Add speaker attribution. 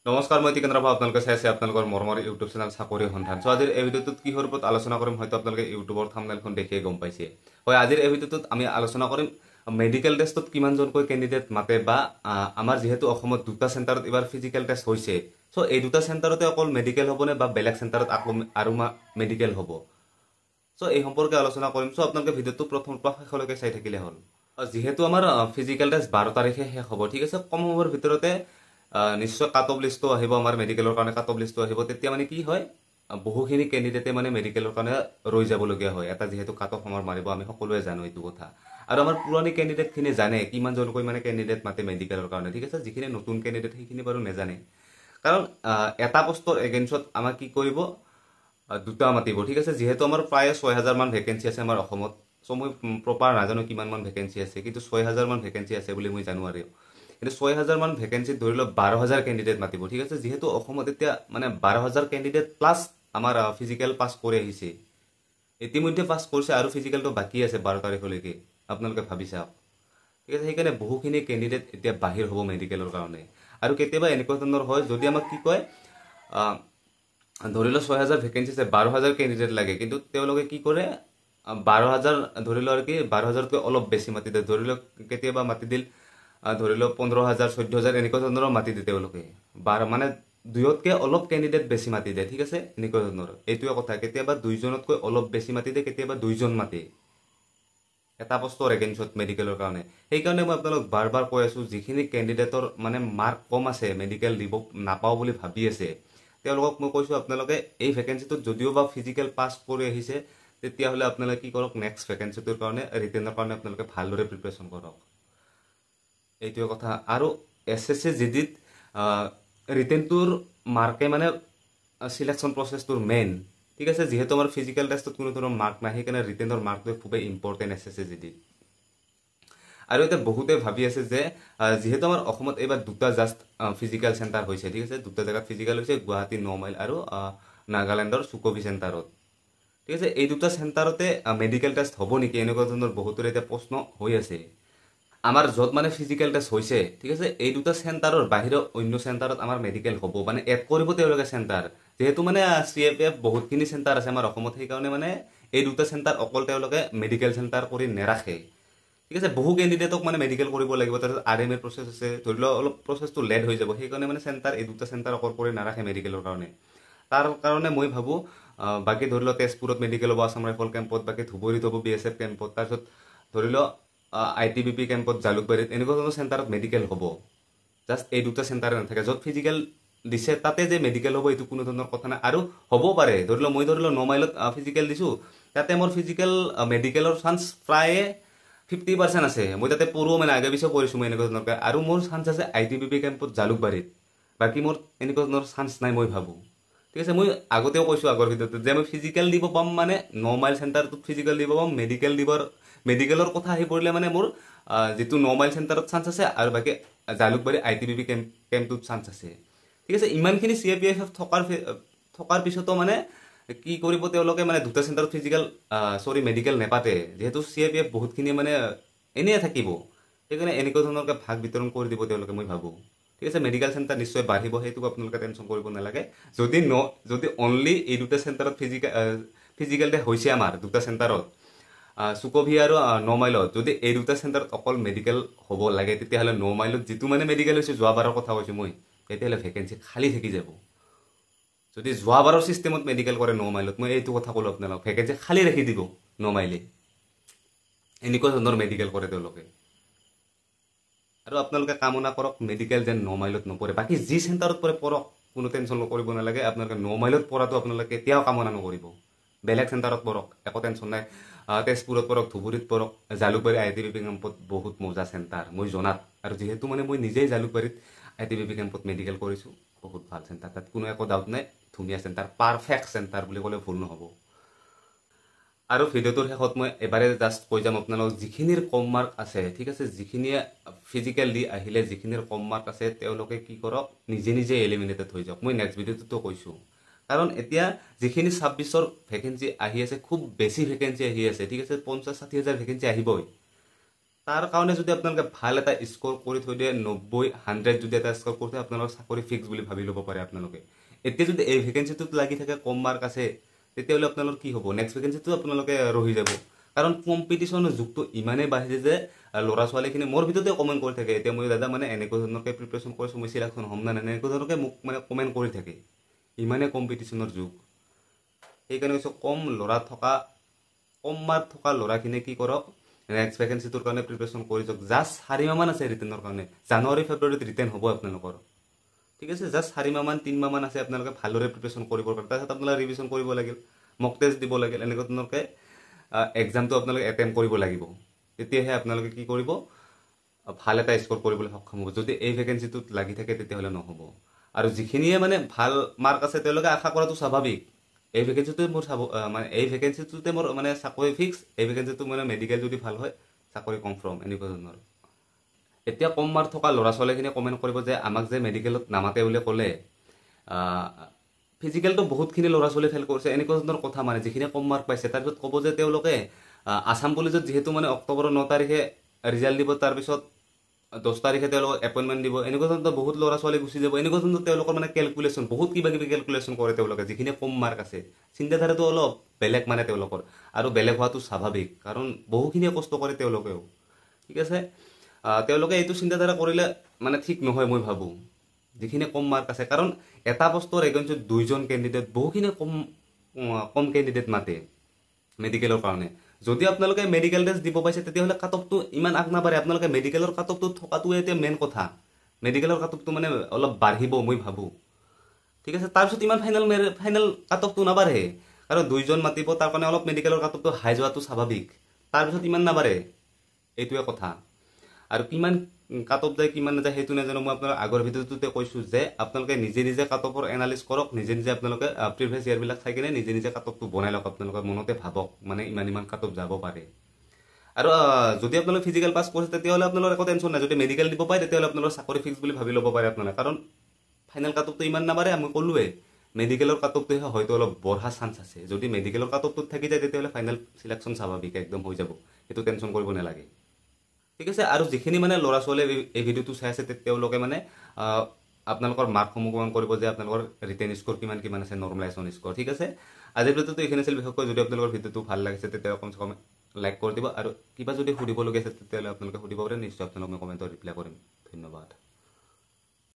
Speaker 1: নমস্কাৰ মই টিকেন্দ্ৰ ভাই আপোনালোকে চাই আছে আপোনালোকৰ মৰমৰ ইউটিউব চেনেল চাকৰি সন্ধান। সো আজিৰ এই ভিডিঅ'টোত কিহৰ ওপৰত আলোচনা কৰিম হয়তো আপোনালোকে ইউটিউবৰ থাম্বনেইলখন দেখিয়ে গম পাইছে। হয়, আজিৰ এই ভিডিঅ'টোত আমি আলোচনা কৰিম মেডিকেল টেষ্টত কিমানজনকৈ কেণ্ডিডেট মাতে বা আমাৰ যিহেতু অসমত দুটা চেণ্টাৰত এবাৰ ফিজিকেল টেষ্ট হৈছে। সো এই দুটা চেণ্টাৰতে অকল মেডিকেল হ'বনে বা বেলেগ চেণ্টাৰত আৰু মেডিকেল হ'ব। সো এই সম্পৰ্কে আলোচনা কৰিম। সো আপোনালোকে ভিডিঅ'টো প্ৰথমৰ পৰা শেষলৈকে চাই থাকিলে হ'ল। যিহেতু আমাৰ ফিজিকেল টেষ্ট 12 তাৰিখে শেষ হ'ব, ঠিক আছে, কম সময়ৰ ভিতৰতে নিশ্চয় কাট অফ লিষ্টটো আহিব, আমাৰ মেডিকেলৰ কাৰণে কাট অফ লিষ্টটো আহিব। তেতিয়া মানে কি হয়, বহুখিনি কেণ্ডিডেটে মানে মেডিকেলৰ কাৰণে ৰৈ যাবলগীয়া হয়। এটা যিহেতু কাট অফ সময় মাৰিব, আমি সকলোৱে জানো এইটো কথা। আৰু আমাৰ পুৰণি কেণ্ডিডেটখিনি জানে কিমানজনকৈ মানে কেণ্ডিডেট মাতে মেডিকেলৰ কাৰণে, ঠিক আছে। যিখিনি নতুন কেণ্ডিডেট সেইখিনি বাৰু নাজানে, কাৰণ এটা পোষ্টৰ এগেইনষ্টত আমাক কি কৰিব, দুটা মাতিব, ঠিক আছে। যিহেতু আমাৰ প্ৰায় 6000 মান ভেকেঞ্চি আছে আমাৰ অসমত। চ' মই প্ৰপাৰ নাজানো কিমান মান ভেকেঞ্চি আছে, কিন্তু 6000 মান ভেকেঞ্চি আছে বুলি মই জানো। আৰু কিন্তু 6000 মান ভেকেঞ্চিত ধৰি লওক 12000 কেণ্ডিডেট মাতিব, ঠিক আছে। যিহেতু অসমত এতিয়া মানে 12000 কেণ্ডিডেট প্লাছ আমাৰ ফিজিকেল পাছ কৰি আহিছে, ইতিমধ্যে পাছ কৰিছে আৰু ফিজিকেলটো বাকী আছে 12 তাৰিখলৈকে। আপোনালোকে ভাবি চাওক, ঠিক আছে। সেইকাৰণে বহুখিনি কেণ্ডিডেট এতিয়া বাহিৰ হ'ব মেডিকেলৰ কাৰণে। আৰু কেতিয়াবা এনেকুৱা ধৰণৰ হয়, যদি আমাক কি কয়, ধৰি লওক 6000 ভেকেঞ্চি আছে, 12000 কেণ্ডিডেট লাগে, কিন্তু তেওঁলোকে কি কৰে, 12000 ধৰি লওক আৰু কি 12000তকৈ অলপ বেছি মাতি দিয়ে। ধৰি লওক কেতিয়াবা মাতি দিল ধৰি লওক 15000 14000 এনেকুৱা ধৰণৰ মাতি দিয়ে তেওঁলোকে। মানে দুইতকৈ অলপ কেণ্ডিডেট বেছি মাতি দিয়ে, ঠিক আছে। এনেকুৱা ধৰণৰ এইটোৱে কথা। কেতিয়াবা দুইজনতকৈ অলপ বেছি মাতি দিয়ে, কেতিয়াবা দুইজন মাতে এটা পোষ্টৰ এগেইনষ্টত মেডিকেলৰ কাৰণে। সেইকাৰণে মই আপোনালোক বাৰ বাৰ কৈ আছোঁ, যিখিনি কেণ্ডিডেটৰ মানে মাৰ্ক কম আছে, মেডিকেল দিব নাপাওঁ বুলি ভাবি আছে, তেওঁলোকক মই কৈছোঁ আপোনালোকে এই ভেকেঞ্চিটোত যদিও বা ফিজিকেল পাছ কৰি আহিছে, তেতিয়াহ'লে আপোনালোকে কি কৰক, নেক্সট ভেকেঞ্চিটোৰ কাৰণে ৰিটেনৰ কাৰণে আপোনালোকে ভালদৰে প্ৰিপেৰেশ্যন কৰক। এইটোৱে কথা। আৰু SSC GDত ৰিটেনটোৰ মাৰ্কে মানে চিলেকশ্যন প্ৰচেছটোৰ মেইন, ঠিক আছে। যিহেতু আমাৰ ফিজিকেল টেষ্টত কোনো ধৰণৰ মাৰ্ক নাই, সেইকাৰণে ৰিটেনৰ মাৰ্কটোৱে খুবেই ইম্পৰ্টেণ্ট SSC GDত। আৰু এতিয়া বহুতে ভাবি আছে যে যিহেতু আমাৰ অসমত এইবাৰ দুটা জাষ্ট ফিজিকেল চেণ্টাৰ হৈছে, ঠিক আছে। দুটা জেগাত ফিজিকেল হৈছে, গুৱাহাটী 9 মাইল আৰু নাগালেণ্ডৰ চুকভি চেণ্টাৰত, ঠিক আছে। এই দুটা চেণ্টাৰতে মেডিকেল টেষ্ট হ'ব নেকি, এনেকুৱা ধৰণৰ বহুতৰে এতিয়া প্ৰশ্ন হৈ আছে। আমাৰ য'ত মানে ফিজিকেল টেষ্ট হৈছে, ঠিক আছে, এই দুটা চেণ্টাৰৰ বাহিৰৰ অন্য চেণ্টাৰত আমাৰ মেডিকেল হ'ব, মানে এড কৰিব তেওঁলোকে চেণ্টাৰ। যিহেতু মানে CFF বহুতখিনি চেণ্টাৰ আছে আমাৰ অসমত, সেইকাৰণে মানে এই দুটা চেণ্টাৰ অকল তেওঁলোকে মেডিকেল চেণ্টাৰ কৰি নেৰাখে, ঠিক আছে। বহু কেণ্ডিডেটক মানে মেডিকেল কৰিব লাগিব, তাৰপিছত RMA প্ৰচেছ আছে, ধৰি লওক অলপ প্ৰচেছটো লেট হৈ যাব। সেইকাৰণে মানে চেণ্টাৰ এই দুটা চেণ্টাৰ অকল কৰি নাৰাখে মেডিকেলৰ কাৰণে। তাৰ কাৰণে মই ভাবোঁ বাকী ধৰি লওক তেজপুৰত মেডিকেল হ'ব, আছাম ৰাইফল কেম্পত, বাকী ধুবুৰীত হ'ব BSF কেম্পত, তাৰপিছত ধৰি লওক ITBP কেম্পত, জালুকবাৰীত, এনেকুৱা ধৰণৰ চেণ্টাৰত মেডিকেল হ'ব। জাষ্ট এই দুটা চেণ্টাৰে নাথাকে। য'ত ফিজিকেল দিছে তাতে যে মেডিকেল হ'ব এইটো কোনো ধৰণৰ কথা নাই। আৰু হ'ব পাৰে, ধৰি লওক মই 9 মাইলত ফিজিকেল দিছোঁ, তাতে মোৰ ফিজিকেল মেডিকেলৰ চান্স প্ৰায়ে 50% আছে। মই তাতে পঢ়োঁ, মানে আগে পিছে পঢ়িছোঁ মই এনেকুৱা ধৰণৰকৈ। আৰু মোৰ চান্স আছে ITBP কেম্পত, জালুকবাৰীত। বাকী মোৰ এনেকুৱা ধৰণৰ চান্স নাই মই ভাবোঁ, ঠিক আছে। মই আগতেও কৈছোঁ আগৰ ভিডিঅ'টোত যে মই ফিজিকেল দিব পাম, মানে 9 মাইল চেণ্টাৰটোত ফিজিকেল দিব পাম। মেডিকেলৰ কথা আহি পৰিলে মানে মোৰ যিটো 9 মাইল চেণ্টাৰত চান্স আছে, আৰু বাকী জালুকবাৰী ITBP কেম্পটোত চান্স আছে, ঠিক আছে। ইমানখিনি CFF থকাৰ পিছতো মানে কি কৰিব তেওঁলোকে, মানে দুটা চেণ্টাৰত মেডিকেল নেপাতে। যিহেতু CFF বহুতখিনি মানে এনেই থাকিব, সেইকাৰণে এনেকুৱা ধৰণৰকৈ ভাগ বিতৰণ কৰি দিব তেওঁলোকে, মই ভাবোঁ, ঠিক আছে। মেডিকেল চেণ্টাৰ নিশ্চয় বাঢ়িব, সেইটো আপোনালোকে টেনশ্যন কৰিব নালাগে। যদি অনলি এই দুটা চেণ্টাৰত ফিজিকেল হৈছে, আমাৰ দুটা চেণ্টাৰত চুকভি আৰু 9 মাইলত, যদি এই দুটা চেণ্টাৰত অকল মেডিকেল হ'ব লাগে, তেতিয়াহ'লে 9 মাইলত যিটো মানে মেডিকেল হৈছে, যোৱাবাৰৰ কথা কৈছোঁ মই, তেতিয়াহ'লে ভেকেঞ্চি খালী থাকি যাব। যদি যোৱাবাৰৰ ছিষ্টেমত মেডিকেল কৰে 9 মাইলত, মই এইটো কথা ক'লোঁ আপোনালোক, ভেকেঞ্চি খালী ৰাখি দিব 9 মাইলে। এনেকুৱা ধৰণৰ মেডিকেল কৰে তেওঁলোকে। আৰু আপোনালোকে কামনা কৰক মেডিকেল যেন 9 মাইলত নপৰে। বাকী যি চেণ্টাৰত পৰক, কোনো টেনশ্যন কৰিব নালাগে। আপোনালোকে 9 মাইলত পৰাটো আপোনালোকে কেতিয়াও কামনা নকৰিব। বেলেগ চেণ্টাৰত পৰক, একো টেনশ্যন নাই। তেজপুৰত পৰক, ধুবুৰীত পৰক, জালুকবাৰী ITBP কেম্পত বহুত মজা চেণ্টাৰ মই জনাত। আৰু যিহেতু মানে মই নিজেই জালুকবাৰীত ITBP কেম্পত মেডিকেল কৰিছোঁ, বহুত ভাল চেণ্টাৰ, তাত কোনো একো ডাউট নাই। ধুনীয়া চেণ্টাৰ, পাৰফেক্ট চেণ্টাৰ বুলি ক'লে ভুল নহ'ব। আৰু ভিডিঅ'টোৰ শেষত মই এবাৰে জাষ্ট কৈ যাম আপোনালোক, যিখিনিৰ কম মাৰ্ক আছে, ঠিক আছে, যিখিনিয়ে ফিজিকেল দি আহিলে যিখিনিৰ কম মাৰ্ক আছে, তেওঁলোকে কি কৰক, নিজে এলিমিনেটেড হৈ যাওক। মই নেক্সট ভিডিঅ'টোতো কৈছোঁ, কাৰণ এতিয়া যিখিনি 26ৰ ভেকেঞ্চি আহি আছে, খুব বেছি ভেকেঞ্চি আহি আছে, ঠিক আছে। 50-60 হাজাৰ ভেকেঞ্চি আহিবই। তাৰ কাৰণে যদি আপোনালোকে ভাল এটা স্ক'ৰ কৰি থৈ দিয়ে 90, 100 যদি এটা স্ক'ৰ কৰি থৈ আপোনালোকৰ চাকৰি ফিক্স বুলি ভাবি ল'ব পাৰে আপোনালোকে। এতিয়া যদি এই ভেকেঞ্চিটোত লাগি থাকে কম মাৰ্ক আছে তেতিয়াহ'লে আপোনালোকৰ কি হ'ব, নেক্সট ভেকেঞ্চিটো আপোনালোকে ৰহি যাব। কাৰণ কম্পিটিশ্যনৰ যুগটো ইমানেই বাঢ়িছে যে ল'ৰা ছোৱালীখিনি মোৰ ভিতৰতে কমেণ্ট কৰি থাকে, এতিয়া মই দাদা মানে এনেকুৱা ধৰণৰকৈ প্ৰিপেৰেশ্যন কৰিছোঁ, মই চিলেকশ্যন হ'ম না নাই এনেকুৱা ধৰণৰকৈ মোক মানে কমেণ্ট কৰি থাকে, ইমানেই কম্পিটিশ্যনৰ যুগ। সেইকাৰণে কৈছোঁ কম মাৰ্ক থকা ল'ৰাখিনিয়ে কি কৰক, নেক্সট ভেকেঞ্চিটোৰ কাৰণে প্ৰিপেৰেশ্যন কৰি যাওক। জাষ্ট 4 মাহমান আছে ৰিটেনৰ কাৰণে, জানুৱাৰী ফেব্ৰুৱাৰীত ৰিটেন হ'ব আপোনালোকৰ, ঠিক আছে। জাষ্ট 4 মাহমান 3 মাহমান আছে আপোনালোকে ভালদৰে প্ৰিপেৰেশ্যন কৰিবৰ কাৰণে। তাৰপিছত আপোনালোকে ৰিভিজন কৰিব লাগিল, মক টেষ্ট দিব লাগিল, এনেকুৱা ধৰণৰকৈ এক্সামটো আপোনালোকে এটেম্প কৰিব লাগিব। তেতিয়াহে আপোনালোকে কি কৰিব, ভাল এটা স্ক'ৰ কৰিবলৈ সক্ষম হ'ব। যদি এই ভেকেঞ্চিটোত লাগি থাকে তেতিয়াহ'লে নহ'ব। আৰু যিখিনিয়ে মানে ভাল মাৰ্ক আছে তেওঁলোকে আশা কৰাটো স্বাভাৱিক, এই ভেকেঞ্চিটোতে মোৰ এই ভেকেঞ্চিটোতে মোৰ মানে চাকৰি ফিক্স, এই ভেকেঞ্চিটো মানে মেডিকেল যদি ভাল হয় চাকৰি কনফাৰ্ম, এনেকুৱা ধৰণৰ। এতিয়া কম মাৰ্ক থকা ল'ৰা ছোৱালীখিনিয়ে কমেণ্ট কৰিব যে আমাক যে মেডিকেলত নামাতে বুলি ক'লে, ফিজিকেলটো বহুতখিনি ল'ৰা ছোৱালী ফেল কৰিছে, এনেকুৱা ধৰণৰ কথা। মানে যিখিনিয়ে কম মাৰ্ক পাইছে তাৰপিছত ক'ব যে তেওঁলোকে আছাম পুলিচত যিহেতু মানে অক্টোবৰৰ 9 তাৰিখে ৰিজাল্ট দিব, তাৰপিছত 10 তাৰিখে তেওঁলোকক এপইণ্টমেণ্ট দিব, এনেকুৱা ধৰণৰ বহুত ল'ৰা ছোৱালী গুচি যাব। এনেকুৱা ধৰণৰ তেওঁলোকৰ মানে কেলকুলেশ্যন, বহুত কিবা কিবি কেলকুলেশ্যন কৰে তেওঁলোকে, যিখিনি কম মাৰ্ক আছে। চিন্তাধাৰাটো অলপ বেলেগ মানে তেওঁলোকৰ, আৰু বেলেগ হোৱাটো স্বাভাৱিক, কাৰণ বহুখিনিয়ে কষ্ট কৰে তেওঁলোকেও, ঠিক আছে। তেওঁলোকে এইটো চিন্তাধাৰা কৰিলে মানে ঠিক নহয় মই ভাবোঁ, যিখিনি কম মাৰ্ক আছে। কাৰণ এটা বস্তুৰ এগেইনষ্টত 2জন কেণ্ডিডেট, বহুখিনি কম কেণ্ডিডেট মাতে মেডিকেলৰ কাৰণে। যদি আপোনালোকে মেডিকেল টেষ্ট দিব পাইছে তেতিয়াহ'লে কাট অফটো ইমান আগ নাবাঢ়ে। আপোনালোকে মেডিকেলৰ কাট অফটো থকাটোৱে এতিয়া মেইন কথা, মেডিকেলৰ কাট অফটো মানে অলপ বাঢ়িব মই ভাবোঁ, ঠিক আছে। তাৰপিছত ইমান ফাইনেল কাট অফটো নাবাঢ়ে, কাৰণ 2জন মাতিব, তাৰ কাৰণে অলপ মেডিকেলৰ কাট অফটো হাই যোৱাটো স্বাভাৱিক, তাৰপিছত ইমান নাবাঢ়ে, এইটোৱে কথা। আৰু কিমান কাট অফ যায় কিমান নাযায় সেইটো নাজানো, মই আপোনালোক আগৰ ভিডিঅ'টোতে কৈছোঁ যে আপোনালোকে নিজে নিজে কাট অফৰ এনালিছ কৰক, নিজে নিজে আপোনালোকে প্ৰিভিয়াছ ইয়াৰবিলাক চাই কিনে নিজে নিজে কাট অফটো বনাই লওক, আপোনালোকে মনতে ভাবক মানে ইমান কাট অফ যাব পাৰে। আৰু যদি আপোনালোকে ফিজিকেল পাছ কৰিছে তেতিয়াহ'লে আপোনালোকৰ একো টেনশ্যন নাই, যদি মেডিকেল দিব পাৰে তেতিয়াহ'লে আপোনালোকৰ চাকৰি ফিক্স বুলি ভাবি ল'ব পাৰে আপোনালোকে, কাৰণ ফাইনেল কাট অফটো ইমান নাবাঢ়ে। মই ক'লোৱে মেডিকেলৰ কাট অফটোহে হয়তো অলপ বঢ়া চান্স আছে, যদি মেডিকেলৰ কাট অফটোত থাকি যায় তেতিয়াহ'লে ফাইনেল চিলেকশ্যন স্বাভাৱিক একদম হৈ যাব, সেইটো টেনশ্যন কৰিব নালাগে, ঠিক আছে। আৰু যিখিনি মানে ল'ৰা ছোৱালীয়ে এই ভিডিঅ'টো চাই আছে তেওঁলোকে মানে আপোনালোকৰ মাৰ্কসমূহ কমেণ্ট কৰিব যে আপোনালোকৰ ৰিটেন স্ক'ৰ কিমান আছে, নৰ্মেলাইজেশ্যন স্ক'ৰ, ঠিক আছে। আজিৰ ভিডিঅ'টো এইখিনি আছিল। বিশেষকৈ যদি আপোনালোকৰ ভিডিঅ'টো ভাল লাগিছে তেতিয়াহ'লে কমচে কম লাইক কৰি দিব, আৰু কিবা যদি সুধিবলগীয়া আছে তেতিয়াহ'লে আপোনালোকে সুধিব পাৰে, নিশ্চয় আপোনালোক মই কমেণ্টত ৰিপ্লাই কৰিম। ধন্যবাদ।